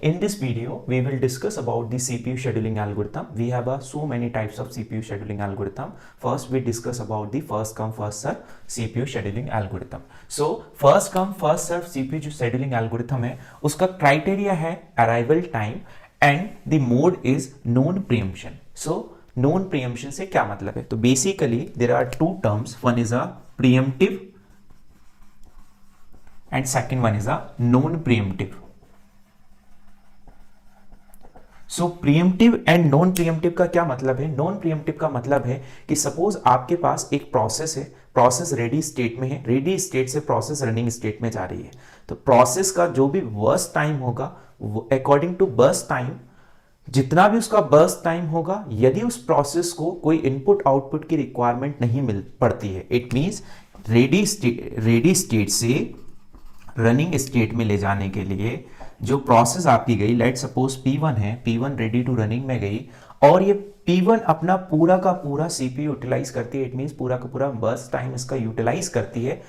In this video, we will discuss about the CPU scheduling algorithm. We have so many types of CPU scheduling algorithm. First, we discuss about the first come first serve CPU scheduling algorithm. So, first come first serve CPU जो scheduling algorithm है, उसका criteria है arrival time and the mode is known preemption. So, known preemption से क्या मतलब है? तो basically there are two terms. One is a preemptive and second one is a known preemptive. So pre-emptive and non pre-emptive का क्या मतलब है? Non pre-emptive का मतलब है कि सपोज आपके पास एक प्रोसेस है, प्रोसेस रेडी स्टेट में है, रेडी स्टेट से प्रोसेस रनिंग स्टेट में जा रही है, तो प्रोसेस का जो भी बर्स्ट टाइम होगा अकॉर्डिंग टू बर्स्ट टाइम, जितना भी उसका बर्स्ट टाइम होगा, यदि उस प्रोसेस को कोई इनपुट आउटपुट की रिक्वायरमेंट नहीं मिल पड़ती है, इट मींस रेडी स्टेट से रनिंग स्टेट में ले जाने के लिए जो प्रोसेस आपकी गई, लेट सपोज P1 है, P1 रेडी टू रनिंग में गई और ये P1 अपना पूरा का पूरा CPU यूटिलाइज करती है, इट मींस पूरा का पूरा बर्स्ट टाइम इसका यूटिलाइज करती है।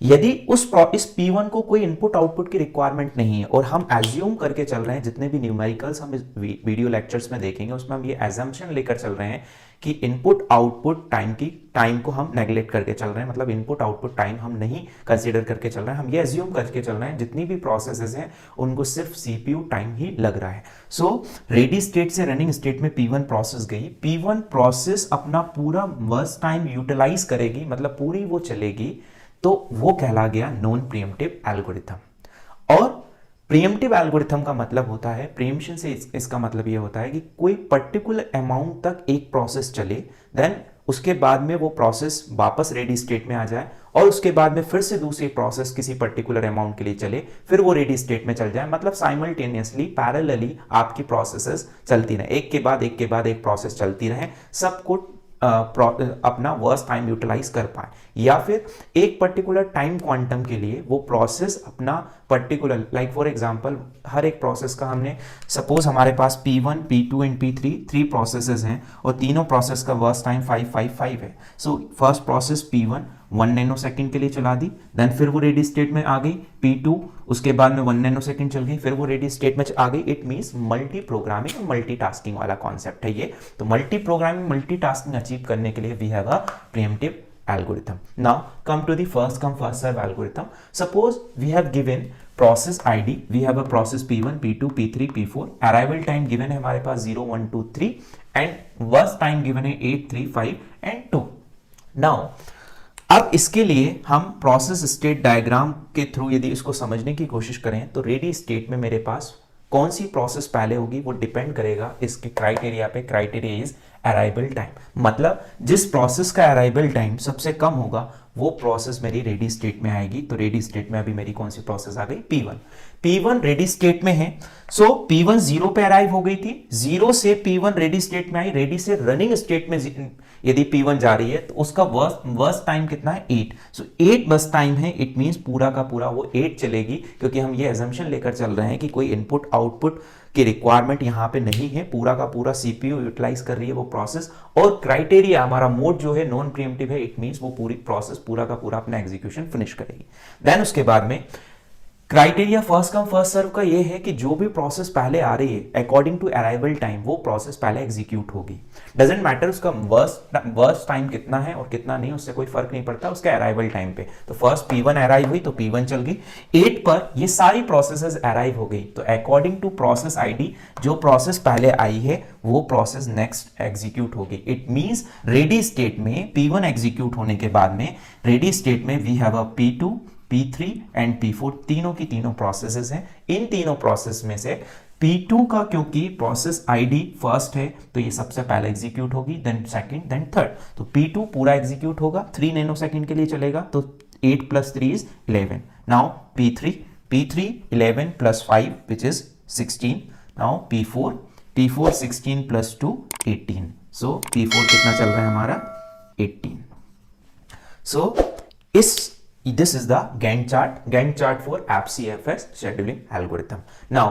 यदि इस P1 को कोई इनपुट आउटपुट की रिक्वायरमेंट नहीं है और हम एज्यूम करके चल रहे हैं, जितने भी न्यूमेरिकल्स हम इस वीडियो लेक्चर्स में देखेंगे उसमें हम ये एजम्पशन लेकर चल रहे हैं कि इनपुट आउटपुट टाइम को हम नेगलेक्ट करके चल रहे हैं, मतलब इनपुट आउटपुट टाइम हम नहीं कंसीडर करके चल रहे हैं, हम ये एज्यूम करके चल रहे हैं जितनी भी प्रोसेसेस हैं उनको सिर्फ CPU टाइम ही लग रहा है। सो रेडी स्टेट से रनिंग स्टेट में P1 प्रोसेस गई, P1 प्रोसेस अपना पूरा बर्स्ट टाइम यूटिलाइज करेगी, मतलब पूरी वो चलेगी, तो वो कहला गया नॉन प्रीएम्प्टिव एल्गोरिथम। और प्रीएम्प्टिव एल्गोरिथम का मतलब होता है, प्रीएम्पशन से इसका मतलब ये होता है कि कोई पर्टिकुलर अमाउंट तक एक प्रोसेस चले, देन उसके बाद में वो प्रोसेस वापस रेडी स्टेट में आ जाए और उसके बाद में फिर से दूसरी प्रोसेस किसी पर्टिकुलर अमाउंट के लिए चले, फिर वो रेडी स्टेट में चल जाए, मतलब साइमल्टेनियसली पैरेलली आपकी प्रोसेसेस चलती रहे, एक के बाद एक प्रोसेस चलती रहे, सबको अपना वर्स्ट टाइम यूटिलाइज कर पाए, या फिर एक पर्टिकुलर टाइम क्वांटम के लिए वो प्रोसेस अपना पर्टिकुलर, लाइक फॉर एग्जांपल हर एक प्रोसेस का हमने सपोज हमारे पास P1, P2 and P3 3 processes हैं और तीनों प्रोसेस का वर्स्ट टाइम 555 है। So first process P1 1 nano second के लिए चला दी, देन फिर वो रेडी स्टेट में आ गई, P2 उसके बाद में 1 नैनो सेकंड चल गई, फिर वो रेडी स्टेट में आ गई। इट मींस मल्टी प्रोग्रामिंग और मल्टीटास्किंग वाला कॉन्सेप्ट है ये। तो मल्टी प्रोग्रामिंग मल्टीटास्किंग अचीव करने के लिए we have a preemptive algorithm. Now come to the first come first serve algorithm. Suppose we have given process ID, we have a process P1, P2, P3, P4, arrival time given है हमारे पास 0, 1, 2, 3 and worst time given है 8, 3, 5 and 2. Now अब इसके लिए हम process state diagram के through यदि इसको समझने की कोशिश करें तो रेडी स्टेट में मेरे पास कौन सी प्रोसेस पहले होगी वो डिपेंड करेगा इसके क्राइटेरिया पे। क्राइटेरिया इज अराइवल टाइम, मतलब जिस प्रोसेस का अराइवल टाइम सबसे कम होगा वो प्रोसेस मेरी रेडी स्टेट में आएगी। तो रेडी स्टेट में अभी मेरी कौन सी प्रोसेस आ गई? P1 रेडी स्टेट में है। सो P1 जीरो पे अराइव हो गई थी, जीरो से P1 रेडी स्टेट में आई, रेडी से रनिंग स्टेट में यदि P1 जा रही है तो उसका वर्स्ट टाइम कितना है? 8। सो 8 बस टाइम है, इट मींस पूरा का पूरा वो 8 चलेगी, क्योंकि हम ये अजम्पशन लेकर चल रहे हैं कि कोई इनपुट आउटपुट की रिक्वायरमेंट यहां पे नहीं है, पूरा का पूरा CPU यूटिलाइज कर रही है वो प्रोसेस। और क्राइटेरिया हमारा मोड जो है नॉन प्रीएम्प्टिव है, इट मींस वो पूरी प्रोसेस पूरा का पूरा अपना एग्जीक्यूशन फिनिश करेगी। देन उसके बाद में criteria first come first serve का ये है कि जो भी प्रोसेस पहले आ रही है अकॉर्डिंग टू अराइवल टाइम वो प्रोसेस पहले एग्जीक्यूट होगी। डजेंट मैटर उसका वर्स्ट टाइम कितना है और कितना नहीं, उससे कोई फर्क नहीं पड़ता उसके अराइवल टाइम पे। तो फर्स्ट P1 अराइव हुई तो P1 चल गई, 8 पर ये सारी प्रोसेसेस अराइव हो गई, तो अकॉर्डिंग टू प्रोसेस ID जो प्रोसेस पहले आई है वो प्रोसेस नेक्स्ट एग्जीक्यूट होगी। इट मींस रेडी स्टेट में P1 एग्जीक्यूट होने के बाद में रेडी स्टेट में we have a P2, P3 and P4 तीनों की तीनों प्रोसेसेस हैं। इन तीनों प्रोसेस में से P2 का क्योंकि प्रोसेस ID फर्स्ट है तो ये सबसे पहले एग्जीक्यूट होगी, देन सेकंड, देन थर्ड। तो P2 पूरा एग्जीक्यूट होगा, 3 नैनो सेकंड के लिए चलेगा, तो 8 + 3 is 11। Now P3 11 + 5 which is 16। Now P4 16 + 2 18। So P4 कितना चल रहा है हमारा? 18। सो this is the Gantt chart for AppCFS scheduling algorithm. Now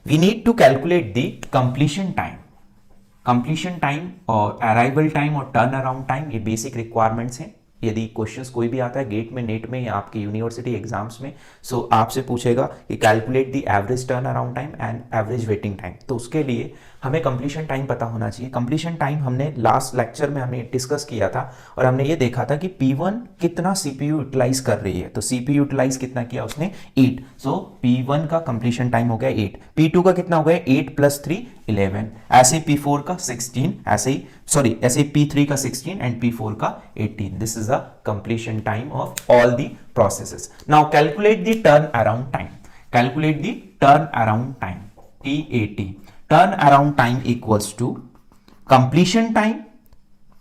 we need to calculate the completion time और arrival time और turnaround time, ये basic requirements हैं। यदि क्वेश्चंस कोई भी आता है गेट में, नेट में या आपके यूनिवर्सिटी एग्जाम्स में, सो आपसे पूछेगा कि calculate the average turn around time and average waiting time, तो उसके लिए हमें कंप्लीशन टाइम पता होना चाहिए। कंप्लीशन टाइम हमने लास्ट लेक्चर में हमने डिस्कस किया था और हमने ये देखा था कि P1 कितना CPU यूटिलाइज कर रही है, तो CPU यूटिलाइज कितना किया उसने 8, सो P1 का कंप्लीशन टाइम हो गया 8, P2 का कितना हो गया 8 + 3 11, ऐसे P4 का 16, ऐसे P3 का 16 एंड P4 का 18। This is the completion time of all the processes. Now calculate the turn around time, calculate the turn around time TAT, turn around time equals to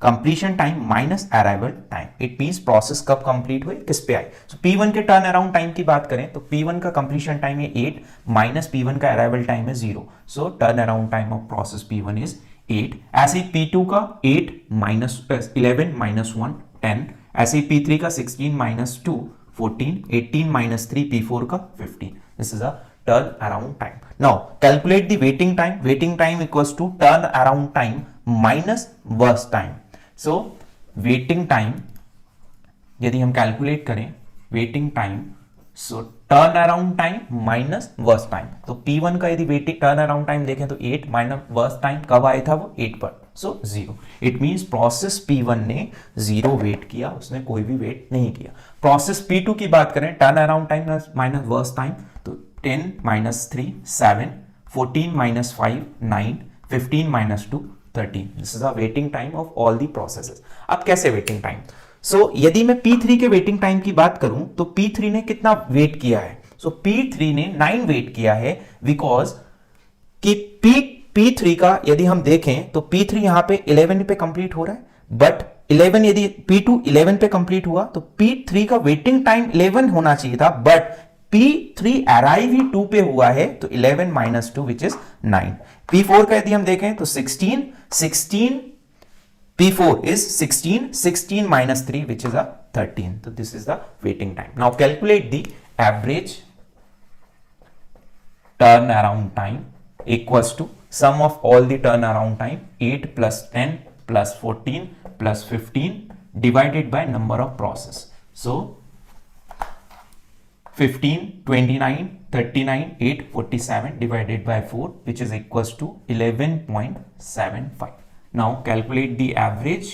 completion time minus arrival time. It means process कब complete हुई, किस पे आई। सो P1 के turn around time की बात करें तो P1 का कंप्लीशन टाइम है 8 माइनस P1 का अराइवल टाइम है 0, सो turn around time of process P1 is 8। ऐसे P2 का 8 माइनस 11 माइनस 1 10, ऐसे P3 का 16 माइनस 2 14, 18 माइनस 3 P4 का 15। This is a turn around time. Now calculate the waiting time. Waiting time equals to turn around time minus burst time. So waiting time यदि हम calculate करें waiting time, so turn around time minus burst time, तो P1 का यदि waiting turn around time देखें तो 8 minus burst time कब आया था वो 8 पर, so 0। It means process P1 ने 0 वेट किया, उसने कोई भी वेट नहीं किया। प्रोसेस P2 की बात करें turn around time minus burst time, तो 10 minus 3 7, 14 minus 5 9, 15 minus 2 13। This is the waiting time of all the processes। अब कैसे वेटिंग टाइम, सो यदि मैं P3 के वेटिंग टाइम की बात करूं तो P3 ने कितना वेट किया है, सो P3 ने 9 वेट किया है, बिकॉज कि P3 का यदि हम देखें तो P3 यहां पे 11 पे कंप्लीट हो रहा है, बट 11 यदि P2 11 पे कंप्लीट हुआ तो P3 का वेटिंग टाइम 11 होना चाहिए था, बट P3 अराइव ही 2 पे हुआ है, तो 11 माइनस 2 विच इज 9। P4 का यदि हम देखें तो 16 P4 is 16 minus 3 which is a 13, so this is the waiting time। Now calculate the average turn around time equals to sum of all the turn around time 8 plus 10 plus 14 plus 15 divided by number of process, so 15 29 39 8 47 divided by 4 which is equals to 11.75। now calculate the average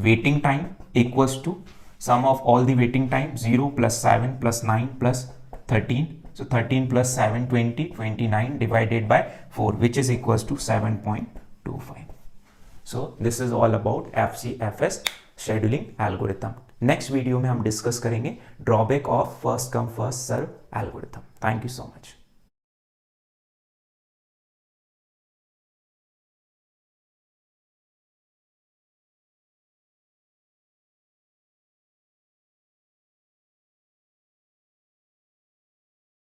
waiting time equals to sum of all the waiting time 0 plus 7 plus 9 plus 13, so 13 plus 7 20 29 divided by 4 which is equals to 7.25। so this is all about FCFS scheduling algorithm। Next video में हम discuss करेंगे drawback of first come first serve algorithm. Thank you so much.